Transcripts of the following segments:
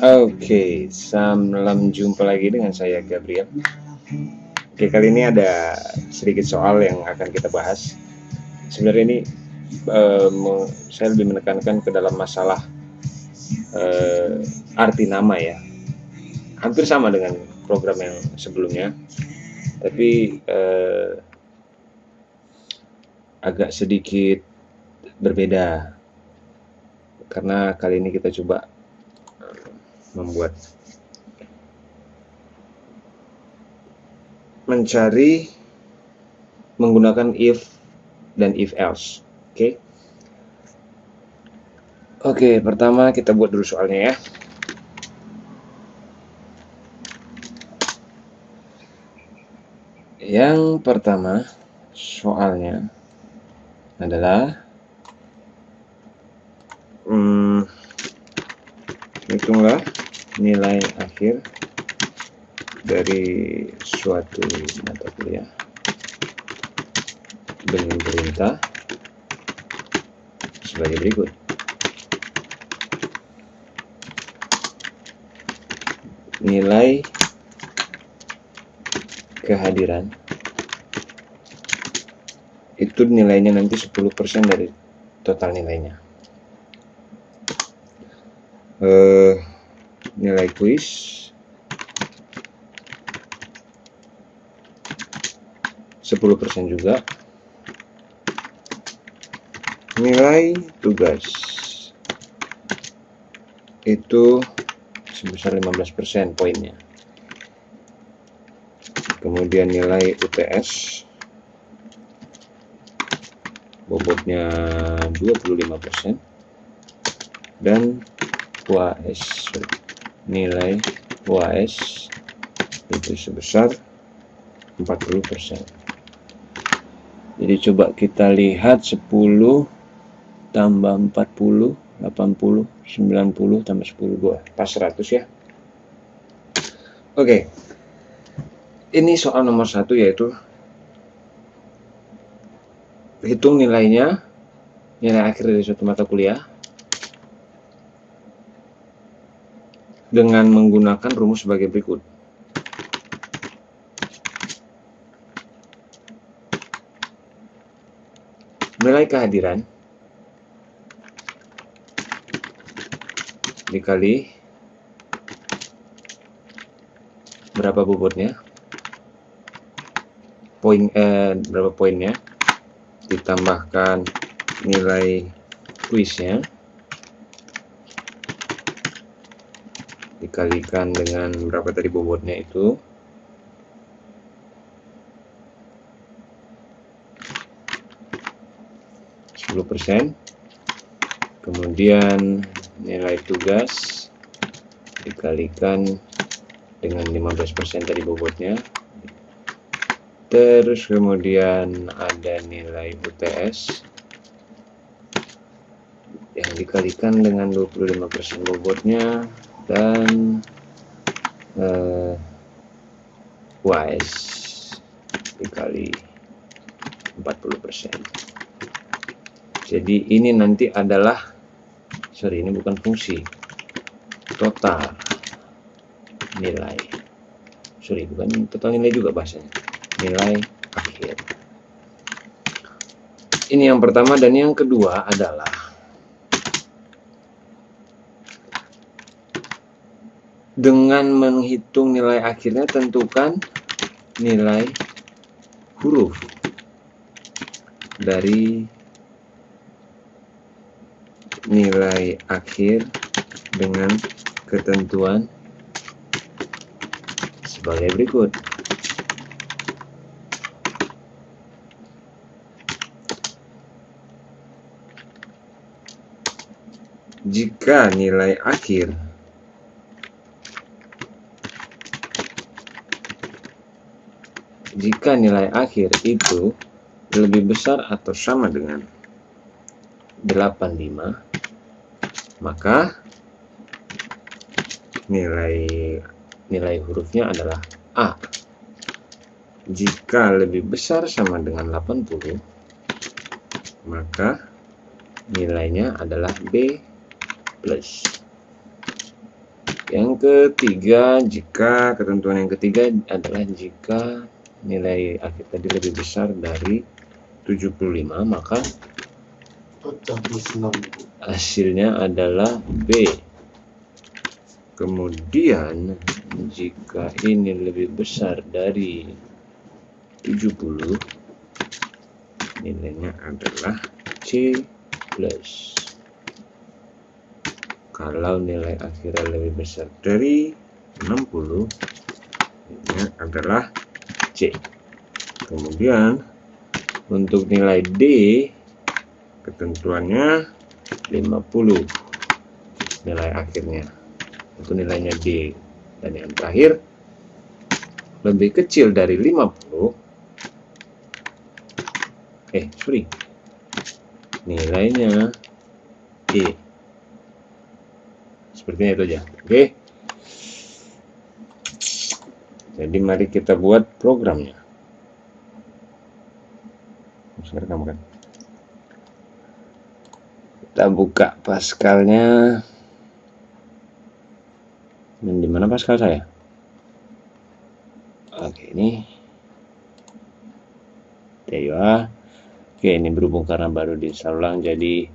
Oke, salam jumpa lagi dengan saya Gabriel. Oke, kali ini ada sedikit soal yang akan kita bahas. Sebenarnya ini saya lebih menekankan ke dalam masalah arti nama ya. Hampir sama dengan program yang sebelumnya, tapi agak sedikit berbeda karena kali ini kita coba mencari menggunakan if dan if else. Oke, pertama kita buat dulu soalnya ya. Yang pertama soalnya adalah hitunglah nilai akhir dari suatu mata kuliah dengan perintah sebagai berikut. Nilai kehadiran itu nilainya nanti 10% dari total nilainya. Nilai kuis %, juga. Nilai tugas itu sebesar 15% poinnya. Kemudian nilai UTS bobotnya 25%, dan UAS, nilai UAS itu sebesar 40%. Jadi coba kita lihat 10 tambah 40, 80, 90 tambah 10, pas 100 ya. Oke. Ini soal nomor 1, yaitu hitung nilai akhir dari suatu mata kuliah dengan menggunakan rumus sebagai berikut. Nilai kehadiran dikali berapa bobotnya, berapa poinnya, ditambahkan nilai kuisnya dikalikan dengan berapa tadi bobotnya itu, %, kemudian nilai tugas dikalikan dengan 15% tadi bobotnya, terus kemudian ada nilai UTS yang dikalikan dengan 25% bobotnya, dan UAS dikali 40%. Jadi ini nanti adalah, ini bukan fungsi, total nilai, bukan total nilai juga bahasanya, nilai akhir. Ini yang pertama. Dan yang kedua adalah dengan menghitung nilai akhirnya, tentukan nilai huruf dari nilai akhir dengan ketentuan sebagai berikut. Jika nilai akhir itu lebih besar atau sama dengan 85, maka nilai hurufnya adalah A. Jika lebih besar sama dengan 80, maka nilainya adalah B+. Yang ketiga, jika ketentuan yang ketiga adalah jika nilai akhir tadi lebih besar dari 75, maka hasilnya adalah B. Kemudian jika ini lebih besar dari 70, nilainya adalah C plus. Kalau nilai akhirnya lebih besar dari 60, nilainya adalah C. Kemudian untuk nilai D, ketentuannya 50 nilai akhirnya, itu nilainya D. Dan yang terakhir, lebih kecil dari 50, nilainya E. Sepertinya itu aja. Oke. Jadi mari kita buat programnya. Kan? Kita buka Pascalnya. Dan di mana Pascal saya? Oke, ini. There you are. Oke, ini berhubung karena baru diinstal ulang, jadi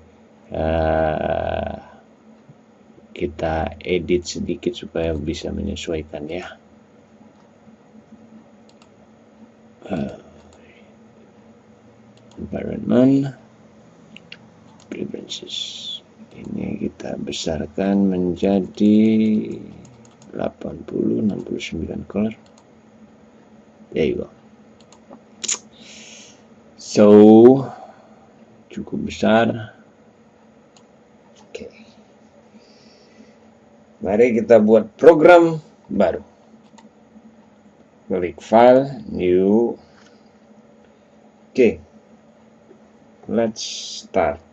kita edit sedikit supaya bisa menyesuaikan ya. Environment preferences, ini kita besarkan menjadi 80, 69 color. There you go. So cukup besar. Oke. Mari kita buat program baru. Klik file, new. Oke. Let's start.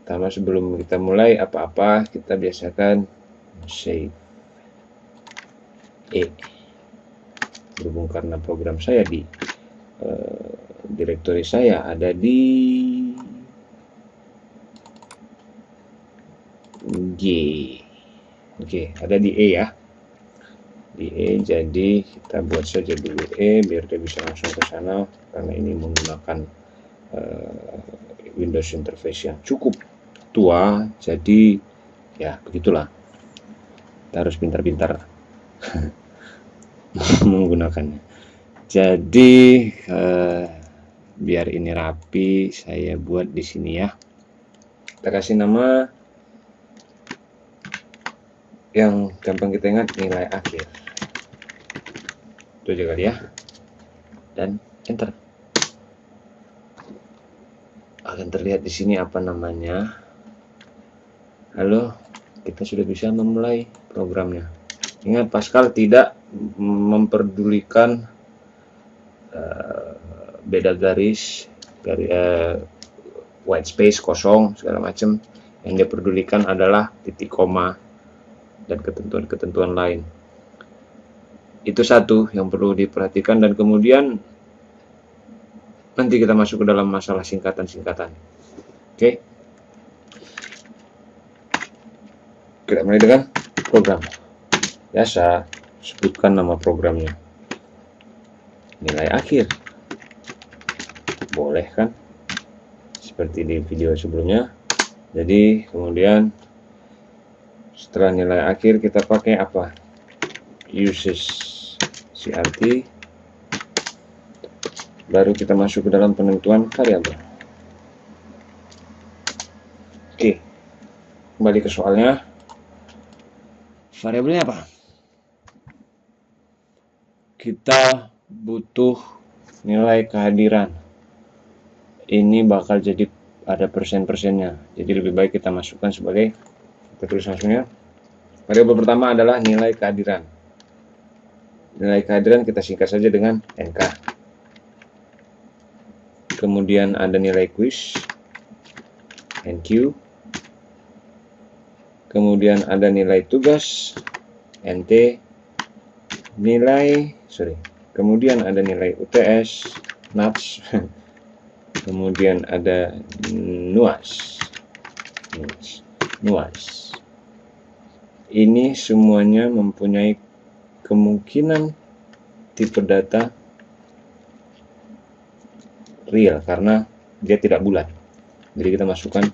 Pertama, sebelum kita mulai apa-apa, kita biasakan save E. Berhubung karena program saya di direktori saya ada di G. Oke, ada di E ya. Di E, jadi kita buat saja dulu E biar dia bisa langsung ke sana, karena ini menggunakan Windows interface yang cukup tua, jadi ya begitulah, kita harus pintar-pintar menggunakannya. Jadi biar ini rapi, saya buat di sini ya. Kita kasih nama yang gampang kita ingat, nilai akhir. Itu aja kali ya. Dan enter. Akan terlihat di sini apa namanya. Halo, kita sudah bisa memulai programnya. Ingat, Pascal tidak memperdulikan beda garis, white space, kosong, segala macam. Yang dia pedulikan adalah titik koma dan ketentuan-ketentuan lain. Itu satu yang perlu diperhatikan, dan kemudian nanti kita masuk ke dalam masalah singkatan-singkatan. Oke. Kita mulai dengan program. Biasa, sebutkan nama programnya. Nilai akhir. Boleh kan? Seperti di video sebelumnya. Jadi, kemudian setelah nilai akhir kita pakai apa? Uses CRT. Baru kita masuk ke dalam penentuan variabel. Oke. Kembali ke soalnya. Variabelnya apa? Kita butuh nilai kehadiran. Ini bakal jadi ada persen-persennya. Jadi lebih baik kita masukkan sebagai, kita tulis langsungnya. Variabel pertama adalah nilai kehadiran. Nilai kehadiran kita singkat saja dengan NK. Kemudian ada nilai quiz, NQ. Kemudian ada nilai tugas, NT. Kemudian ada nilai UTS, NATS. Kemudian ada NUAS. ini semuanya mempunyai kemungkinan tipe data real karena dia tidak bulat. Jadi kita masukkan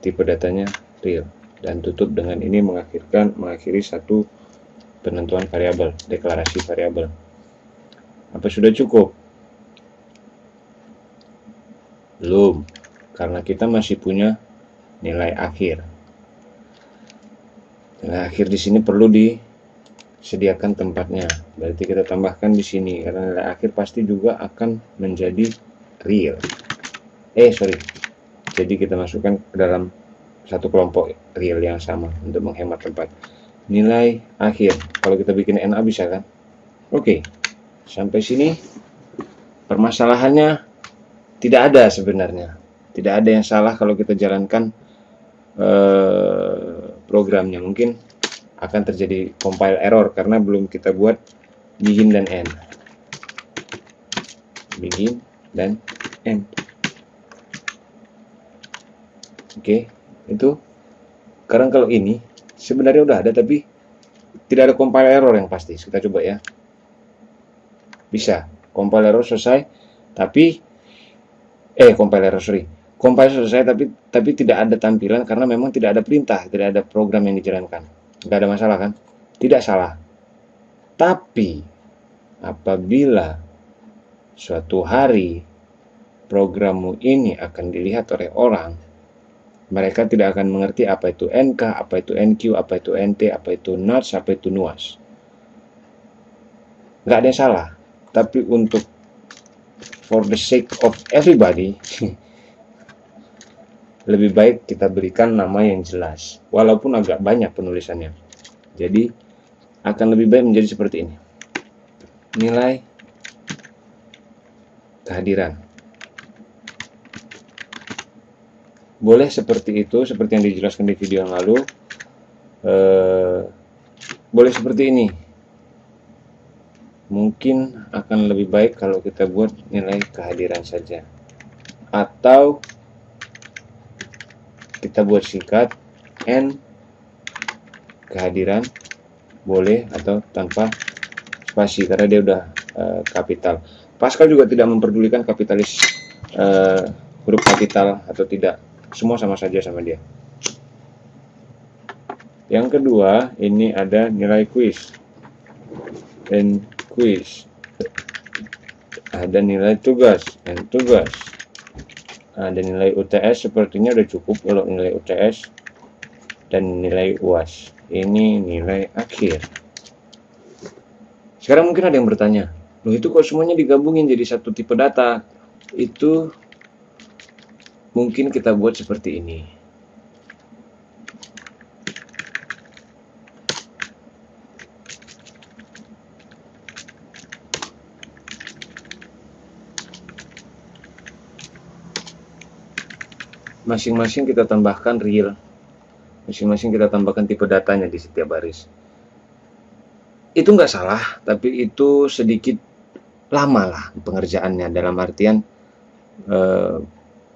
tipe datanya real dan tutup dengan ini mengakhiri satu penentuan variabel, deklarasi variabel. Apa sudah cukup? Belum, karena kita masih punya nilai akhir. Nilai akhir di sini perlu disediakan tempatnya. Berarti kita tambahkan di sini karena nilai akhir pasti juga akan menjadi real. Jadi kita masukkan ke dalam satu kelompok real yang sama untuk menghemat tempat. Nilai akhir. Kalau kita bikin NA bisa kan? Oke. Sampai sini permasalahannya tidak ada sebenarnya. Tidak ada yang salah kalau kita jalankan programnya. Mungkin akan terjadi compile error karena belum kita buat begin dan end. Begin dan end. Oke, itu. Sekarang kalau ini sebenarnya udah ada tapi tidak ada compile error yang pasti. Kita coba ya. Bisa. Compile error selesai tapi compile selesai tapi tidak ada tampilan karena memang tidak ada perintah, tidak ada program yang dijalankan. Nggak ada masalah kan? Tidak salah. Tapi apabila suatu hari programmu ini akan dilihat oleh orang, mereka tidak akan mengerti apa itu NK, apa itu NQ, apa itu NT, apa itu NUTS, apa itu NUAS. Nggak ada yang salah. Tapi untuk for the sake of everybody, lebih baik kita berikan nama yang jelas, walaupun agak banyak penulisannya. Jadi akan lebih baik menjadi seperti ini. Nilai kehadiran. Boleh seperti itu, seperti yang dijelaskan di video yang lalu. Boleh seperti ini. Mungkin akan lebih baik kalau kita buat nilai kehadiran saja. Atau kita buat singkat N kehadiran, boleh, atau tanpa spasi karena dia udah kapital. Pascal juga tidak memperdulikan kapitalis huruf kapital atau tidak, semua sama saja sama dia. Yang kedua, ini ada nilai quiz dan quiz, ada nilai tugas dan tugas, ada nilai UTS. Sepertinya udah cukup kalau nilai UTS dan nilai UAS. Ini nilai akhir. Sekarang mungkin ada yang bertanya, loh itu kok semuanya digabungin jadi satu tipe data? Itu mungkin kita buat seperti ini. Masing-masing kita tambahkan real, masing-masing kita tambahkan tipe datanya di setiap baris. Itu nggak salah, tapi itu sedikit lama lah pengerjaannya, dalam artian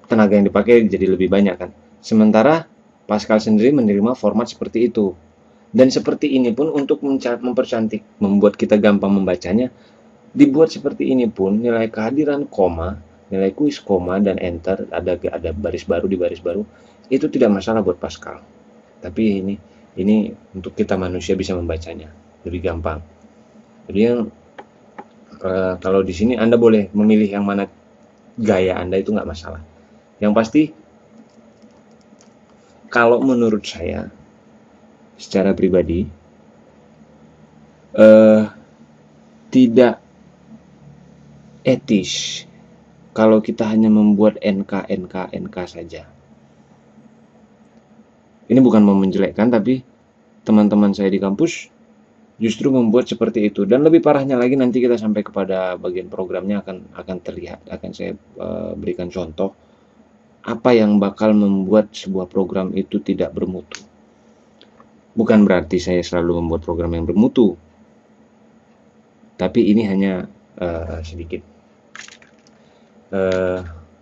tenaga yang dipakai jadi lebih banyak kan. Sementara Pascal sendiri menerima format seperti itu. Dan seperti ini pun untuk mempercantik, membuat kita gampang membacanya, dibuat seperti ini pun nilai kehadiran koma, nilai kuis koma, dan enter, ada baris baru di baris baru, itu tidak masalah buat Pascal. Tapi ini untuk kita manusia bisa membacanya lebih gampang. Jadi kalau di sini Anda boleh memilih yang mana gaya Anda, itu nggak masalah. Yang pasti kalau menurut saya secara pribadi tidak etis kalau kita hanya membuat NK saja. Ini bukan mau menjelekkan, tapi teman-teman saya di kampus justru membuat seperti itu. Dan lebih parahnya lagi, nanti kita sampai kepada bagian programnya akan terlihat, akan saya berikan contoh apa yang bakal membuat sebuah program itu tidak bermutu. Bukan berarti saya selalu membuat program yang bermutu, tapi ini hanya sedikit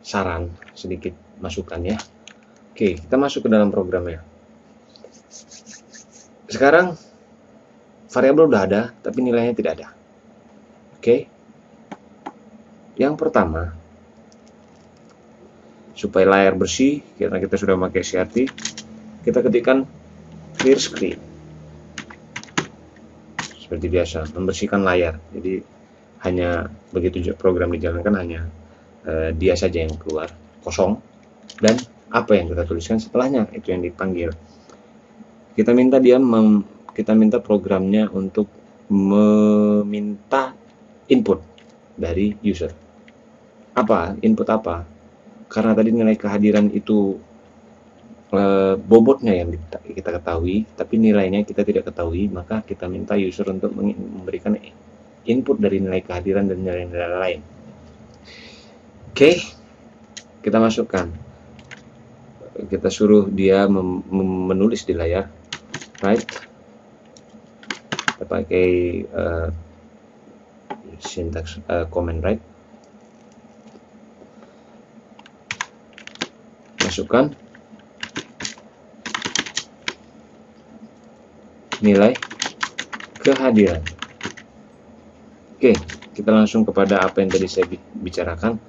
saran, sedikit masukan ya. Oke, kita masuk ke dalam programnya. Sekarang variabel udah ada, tapi nilainya tidak ada. Oke. Yang pertama, supaya layar bersih, karena kita sudah pakai CRT, kita ketikkan clear screen. Seperti biasa, membersihkan layar. Jadi hanya begitu program dijalankan, hanya dia saja yang keluar, kosong, dan apa yang kita tuliskan setelahnya itu yang dipanggil. Kita minta programnya untuk meminta input dari user. Apa? Input apa? Karena tadi nilai kehadiran itu bobotnya yang kita ketahui, tapi nilainya kita tidak ketahui, maka kita minta user untuk memberikan input dari nilai kehadiran dan nilai-nilai lain. Oke, kita masukkan. Kita suruh dia menulis di layar, right? Kita pakai syntax command right. Masukkan nilai kehadiran. Oke, kita langsung kepada apa yang tadi saya bicarakan.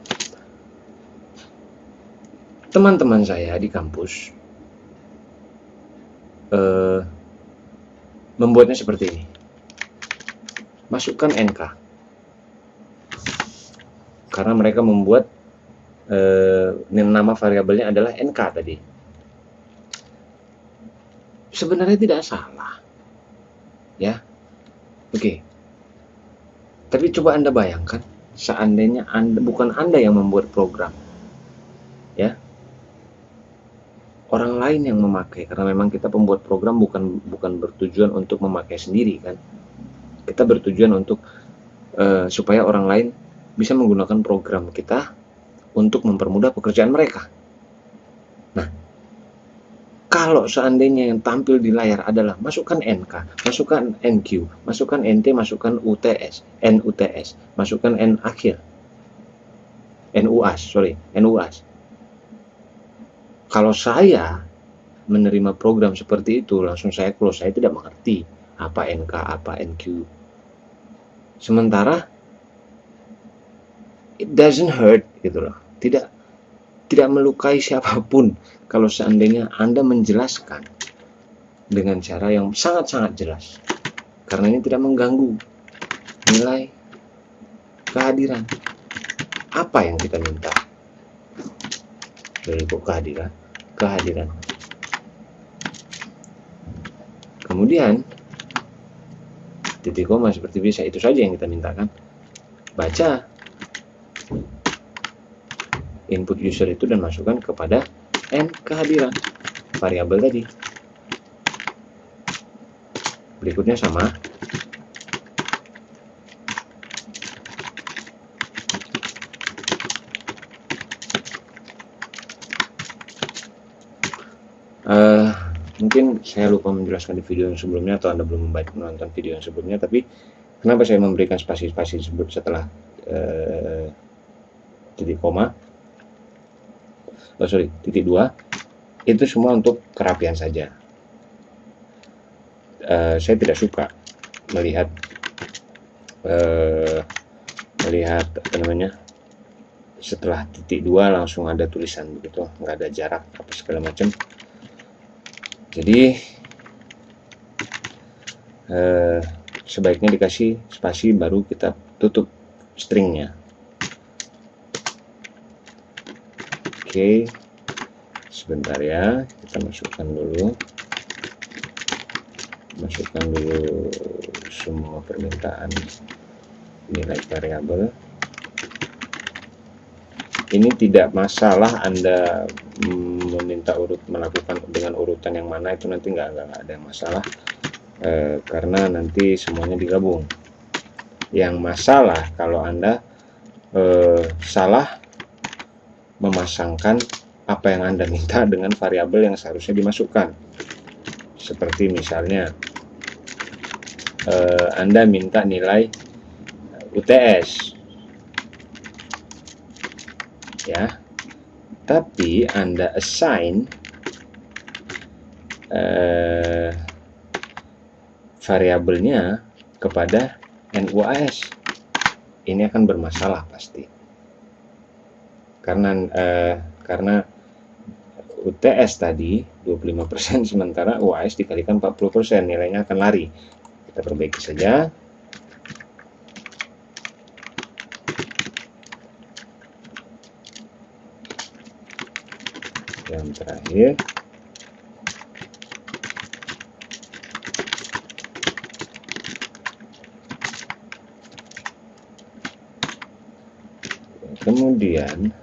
Teman-teman saya di kampus membuatnya seperti ini. Masukkan NK. Karena mereka membuat nama variabelnya adalah NK tadi. Sebenarnya tidak salah. Ya. Oke. Tapi coba Anda bayangkan, seandainya bukan Anda yang membuat program. Ya. Orang lain yang memakai, karena memang kita pembuat program bukan bertujuan untuk memakai sendiri kan. Kita bertujuan untuk supaya orang lain bisa menggunakan program kita untuk mempermudah pekerjaan mereka. Nah, kalau seandainya yang tampil di layar adalah masukkan NK, masukkan NQ, masukkan NT, masukkan UTS, NUTS, masukkan N akhir, NUAS. Kalau saya menerima program seperti itu, langsung saya close. Saya tidak mengerti apa NK, apa NQ. Sementara it doesn't hurt gitu loh. Tidak melukai siapapun kalau seandainya Anda menjelaskan dengan cara yang sangat-sangat jelas. Karena ini tidak mengganggu nilai kehadiran. Apa yang kita minta dari kehadiran. Kemudian titik koma seperti biasa, itu saja yang kita mintakan. Baca input user itu dan masukkan kepada N kehadiran variabel tadi. Berikutnya sama. Mungkin saya lupa menjelaskan di video yang sebelumnya, atau Anda belum menonton video yang sebelumnya, tapi kenapa saya memberikan spasi-spasi setelah titik koma, titik 2, itu semua untuk kerapian saja. Saya tidak suka melihat apa namanya, setelah titik 2 langsung ada tulisan begitu, nggak ada jarak apa segala macam. Jadi sebaiknya dikasih spasi baru kita tutup stringnya. Oke, sebentar ya, kita masukkan dulu semua permintaan nilai variabel. Ini tidak masalah Anda meminta melakukan dengan urutan yang mana, itu nanti nggak ada masalah, karena nanti semuanya digabung. Yang masalah kalau Anda salah memasangkan apa yang Anda minta dengan variabel yang seharusnya dimasukkan. Seperti misalnya Anda minta nilai UTS ya, tapi Anda assign variabelnya kepada NUAS. Ini akan bermasalah pasti. Karena UTS tadi 25%, sementara UAS dikalikan 40%, nilainya akan lari. Kita perbaiki saja. Yang terakhir, kemudian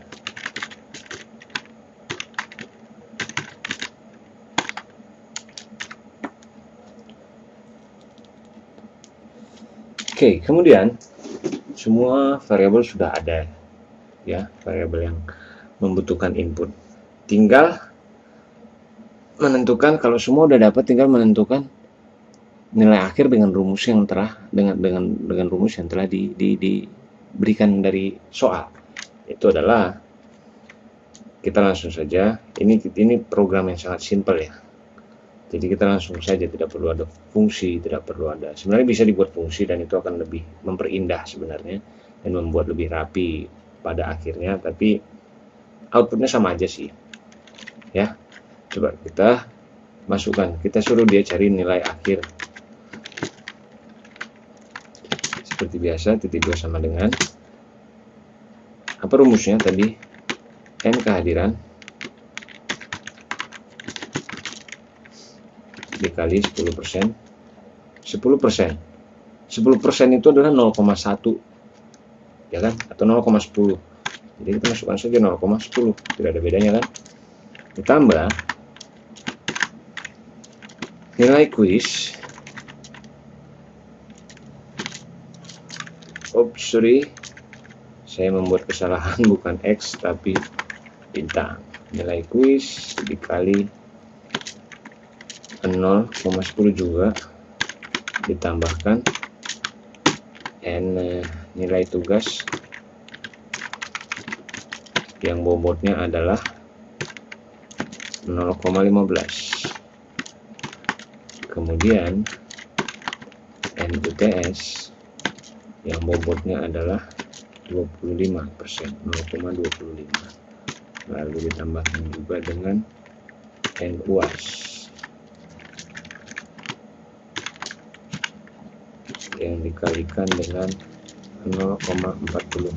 kemudian semua variabel sudah ada, ya, variabel yang membutuhkan input. Tinggal menentukan, kalau semua udah dapat, tinggal menentukan nilai akhir dengan rumus yang telah dengan rumus yang telah diberikan dari soal. Itu adalah, kita langsung saja, ini program yang sangat simpel ya. Jadi kita langsung saja, tidak perlu ada fungsi, tidak perlu ada, sebenarnya bisa dibuat fungsi dan itu akan lebih memperindah sebenarnya dan membuat lebih rapi pada akhirnya, tapi outputnya sama aja sih ya. Coba kita masukkan, kita suruh dia cari nilai akhir seperti biasa. Titik 2 sama dengan apa rumusnya tadi, N kehadiran dikali 10%. 10% itu adalah 0,1 ya kan, atau 0,10. Jadi kita masukkan saja 0,10, tidak ada bedanya kan. Ditambah nilai kuis, saya membuat kesalahan, bukan X tapi bintang. Nilai kuis dikali 0,10 juga, ditambahkan N nilai tugas yang bobotnya adalah 0,15. Kemudian N UTS yang bobotnya adalah 25%, 0,25. Lalu ditambahkan juga dengan N UAS yang dikalikan dengan 0,40.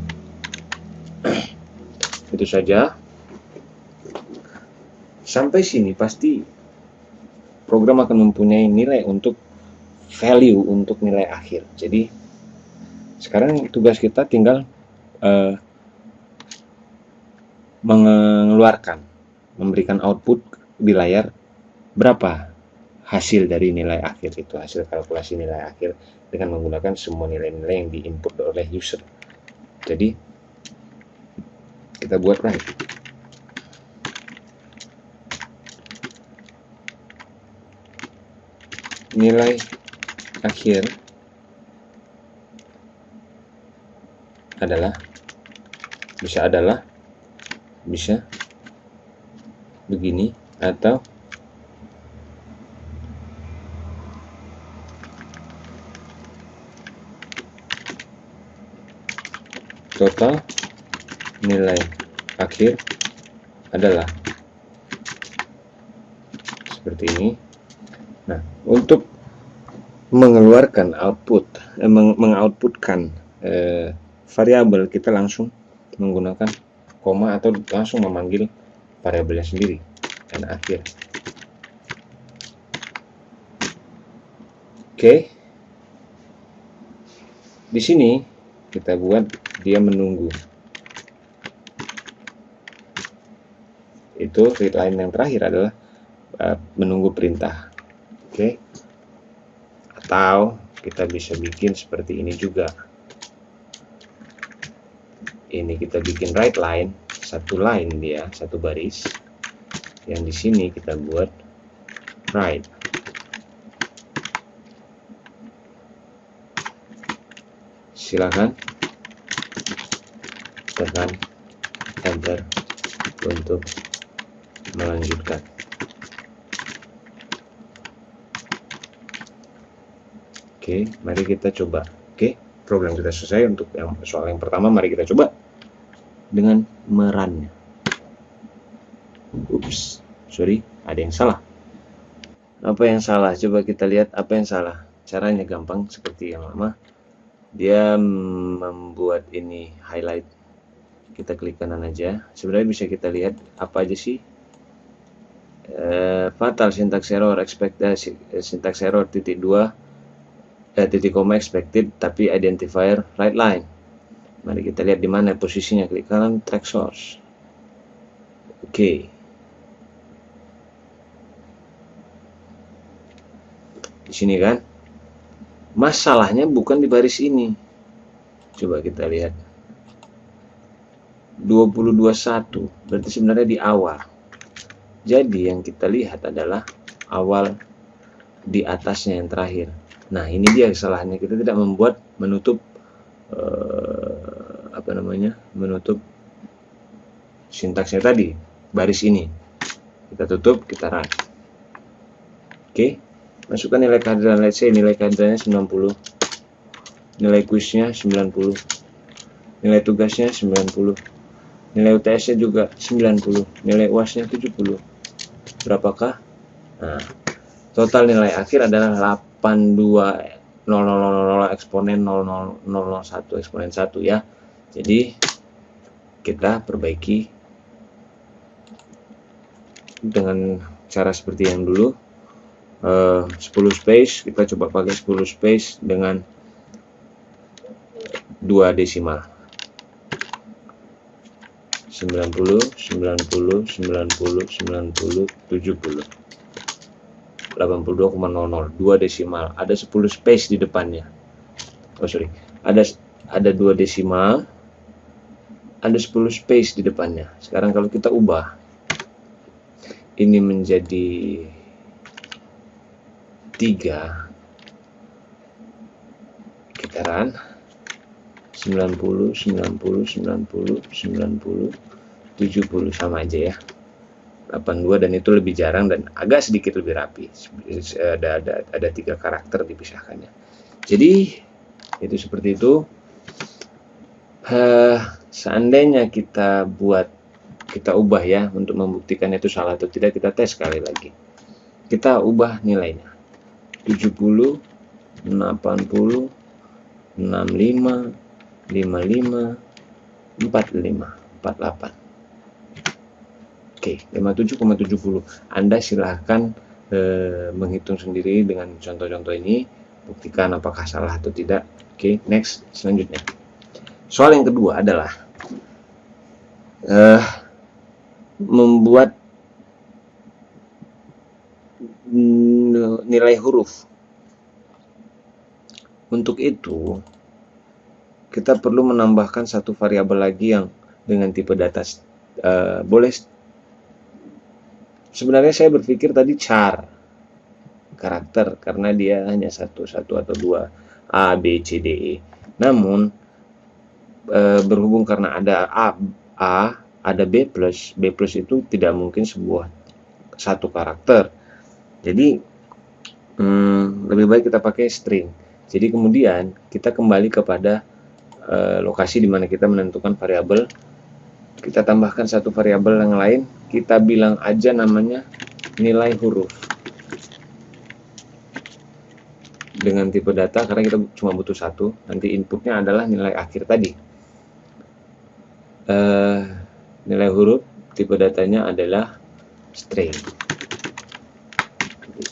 Itu saja. Sampai sini pasti program akan mempunyai nilai untuk value, untuk nilai akhir. Jadi sekarang tugas kita tinggal mengeluarkan, memberikan output di layar berapa hasil dari nilai akhir itu, hasil kalkulasi nilai akhir dengan menggunakan semua nilai-nilai yang diinput oleh user. Jadi kita buat write. Nilai akhir adalah bisa begini, atau total nilai akhir adalah seperti ini. Nah, untuk mengeluarkan output, mengoutputkan variabel, kita langsung menggunakan koma atau langsung memanggil variabelnya sendiri, dan akhir. Di sini kita buat dia menunggu. Itu read line yang terakhir adalah menunggu perintah. Atau kita bisa bikin seperti ini juga. Ini kita bikin write line, satu line dia, satu baris. Yang di sini kita buat write. Silakan tekan enter untuk melanjutkan. Oke, mari kita coba. Oke, program kita selesai. Untuk yang soal yang pertama, mari kita coba dengan meran. Ups, sorry, ada yang salah. Apa yang salah? Coba kita lihat apa yang salah. Caranya gampang seperti yang lama. Dia membuat ini highlight. Kita klik kanan aja. Sebenarnya bisa kita lihat apa aja sih. Fatal syntax error expected, syntax error titik 2 titik koma expected, tapi identifier right line. Mari kita lihat di mana posisinya. Klik kanan, track source. Oke. Di sini kan. Masalahnya bukan di baris ini. Coba kita lihat. 2021 berarti sebenarnya di awal. Jadi yang kita lihat adalah awal di atasnya yang terakhir. Nah, ini dia kesalahannya. Kita tidak membuat menutup menutup sintaksnya tadi, baris ini. Kita tutup, kita run. Oke. Masukkan nilai kehadiran, let's say nilai kehadirannya 90. Nilai kuisnya 90. Nilai tugasnya 90. Nilai UTS-nya juga 90. Nilai UAS-nya 70. Berapakah? Nah, total nilai akhir adalah 82.0000 eksponen 0001 eksponen 1 ya. Jadi kita perbaiki dengan cara seperti yang dulu. 10 space, kita coba pakai 10 space dengan 2 desimal. 90, 90, 90, 90, 70. 82,00, 2 desimal. Ada 10 space di depannya. Oh sorry, ada 2 desimal, ada 10 space di depannya. Sekarang kalau kita ubah ini menjadi 3, kita run. 90, 90, 90, 90, 70 sama aja ya. 82 dan itu lebih jarang dan agak sedikit lebih rapi. Ada 3 karakter dipisahkannya. Jadi itu seperti itu. Seandainya kita ubah ya untuk membuktikan itu salah atau tidak, kita tes sekali lagi. Kita ubah nilainya 70, 80, 65, 55, 45, 48. Oke, 57,70. Anda silahkan menghitung sendiri dengan contoh-contoh ini, buktikan apakah salah atau tidak. Oke, next, selanjutnya. Soal yang kedua adalah membuat nilai huruf. Untuk itu, kita perlu menambahkan satu variabel lagi yang dengan tipe data boleh. Sebenarnya saya berpikir tadi char karakter karena dia hanya satu atau 2 A, B, C, D, E. Namun berhubung karena ada A, ada B plus itu tidak mungkin satu karakter. Jadi lebih baik kita pakai string. Jadi kemudian kita kembali kepada lokasi di mana kita menentukan variabel. Kita tambahkan satu variabel yang lain. Kita bilang aja namanya nilai huruf. Dengan tipe data karena kita cuma butuh satu. Nanti inputnya adalah nilai akhir tadi. Nilai huruf tipe datanya adalah string.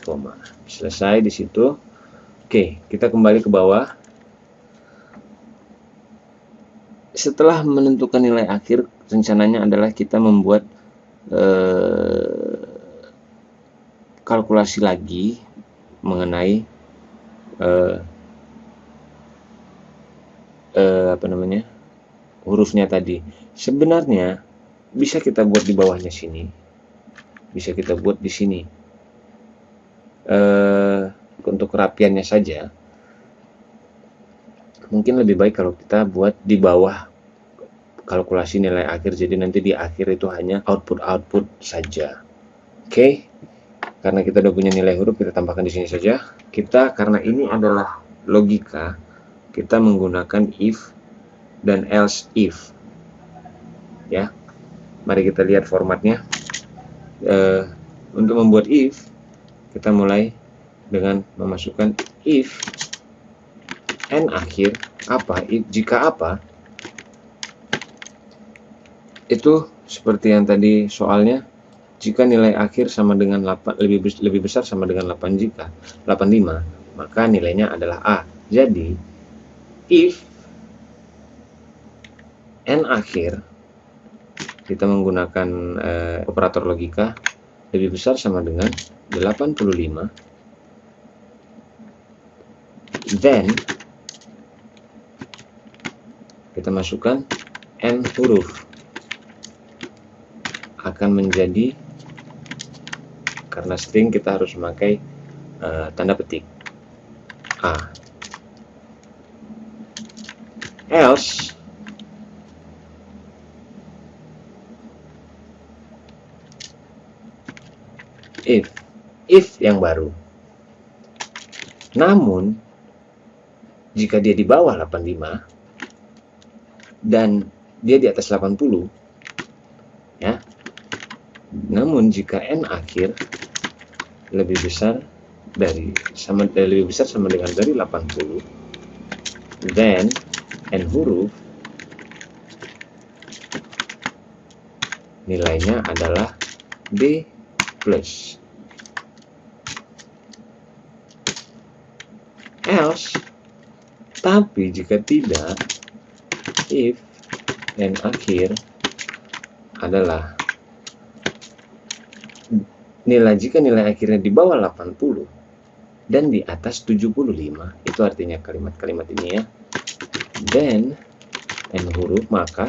Koma. Selesai di situ. Oke, kita kembali ke bawah. Setelah menentukan nilai akhir, rencananya adalah kita membuat kalkulasi lagi mengenai hurufnya tadi. Sebenarnya bisa kita buat di bawahnya sini, bisa kita buat di sini. Untuk kerapiannya saja, mungkin lebih baik kalau kita buat di bawah kalkulasi nilai akhir. Jadi nanti di akhir itu hanya output saja. Oke. Karena kita udah punya nilai huruf, kita tambahkan di sini saja. Karena ini adalah logika, kita menggunakan if dan else if. Ya, mari kita lihat formatnya. Untuk membuat if, kita mulai dengan memasukkan if n akhir apa, if, jika apa, itu seperti yang tadi soalnya, jika nilai akhir sama dengan 8, lebih besar sama dengan 8 jika 85, maka nilainya adalah A. Jadi if n akhir, kita menggunakan operator logika, lebih besar sama dengan 85, then kita masukkan n huruf, akan menjadi, karena string kita harus memakai tanda petik A. Else if yang baru. Namun jika dia di bawah 85 dan dia di atas 80, ya. Namun jika n akhir lebih besar sama dengan dari 80, then n huruf nilainya adalah B plus. Else, tapi jika tidak, if n akhir adalah jika nilai akhirnya di bawah 80 dan di atas 75, itu artinya kalimat-kalimat ini ya, then n huruf, maka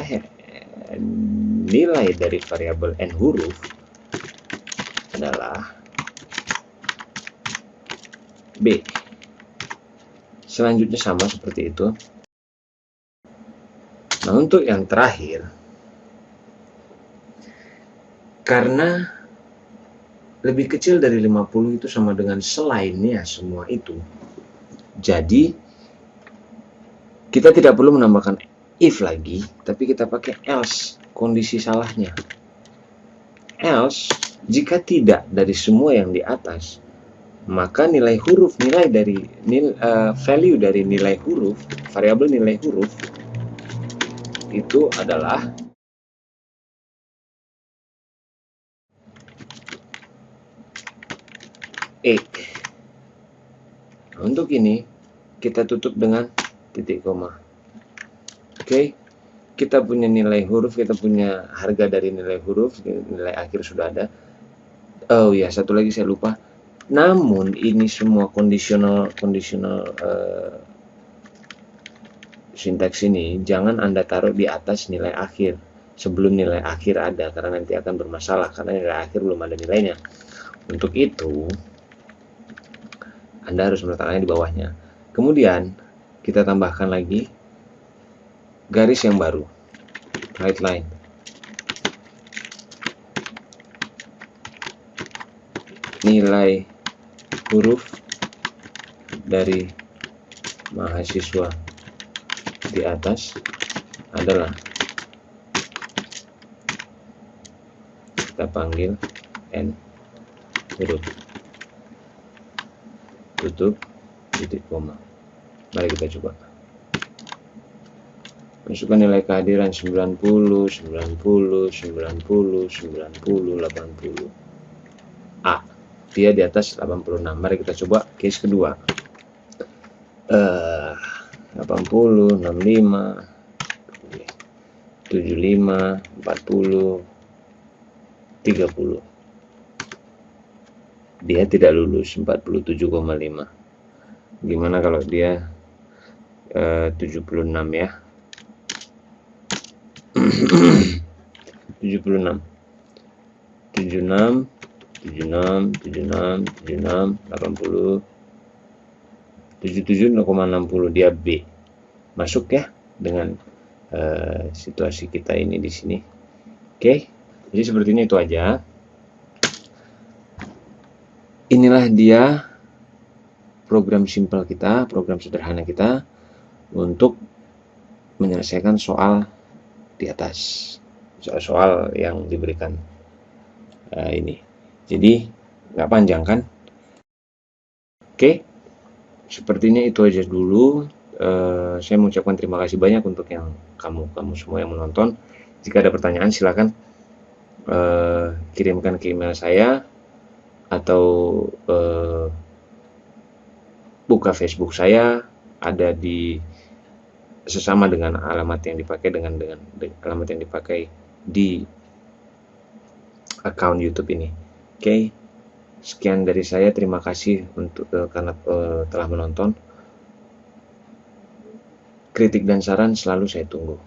nilai dari variabel n huruf adalah B. Selanjutnya sama seperti itu. Nah, untuk yang terakhir, karena lebih kecil dari 50 itu sama dengan selainnya semua itu, jadi kita tidak perlu menambahkan if lagi, tapi kita pakai else, kondisi salahnya. Else, jika tidak dari semua yang di atas, maka nilai huruf, value dari nilai huruf, variabel nilai huruf itu adalah E. Nah, untuk ini kita tutup dengan titik koma. Oke, kita punya nilai huruf, kita punya harga dari nilai huruf, nilai akhir sudah ada. Oh ya, satu lagi saya lupa. Namun ini semua kondisional sintaks ini jangan Anda taruh di atas nilai akhir sebelum nilai akhir ada, karena nanti akan bermasalah karena nilai akhir belum ada nilainya. Untuk itu Anda harus meletakkannya di bawahnya. Kemudian kita tambahkan lagi garis yang baru, right line. Nilai huruf dari mahasiswa di atas adalah, kita panggil n huruf, tutup titik koma. Mari kita coba masukkan nilai kehadiran 90, 90, 90, 90, 80. A, dia di atas 86. Mari kita coba case kedua. 80, 65, 75, 40, 30. Dia tidak lulus 47,5. Gimana kalau dia 76 ya? 76, 76, 76, 76, 76, 80, 77,60, dia B. Masuk ya dengan situasi kita ini di sini. Oke, jadi seperti ini, itu aja. Inilah dia program simpel kita, program sederhana kita untuk menyelesaikan soal di atas, soal-soal yang diberikan ini. Jadi nggak panjang kan? Oke, sepertinya itu aja dulu. Saya mengucapkan terima kasih banyak untuk yang kamu semua yang menonton. Jika ada pertanyaan silakan kirimkan ke email saya atau buka Facebook saya, ada di sesama dengan alamat yang dipakai dengan alamat yang dipakai di account YouTube ini. Oke, sekian dari saya. Terima kasih untuk karena telah menonton. Kritik dan saran selalu saya tunggu.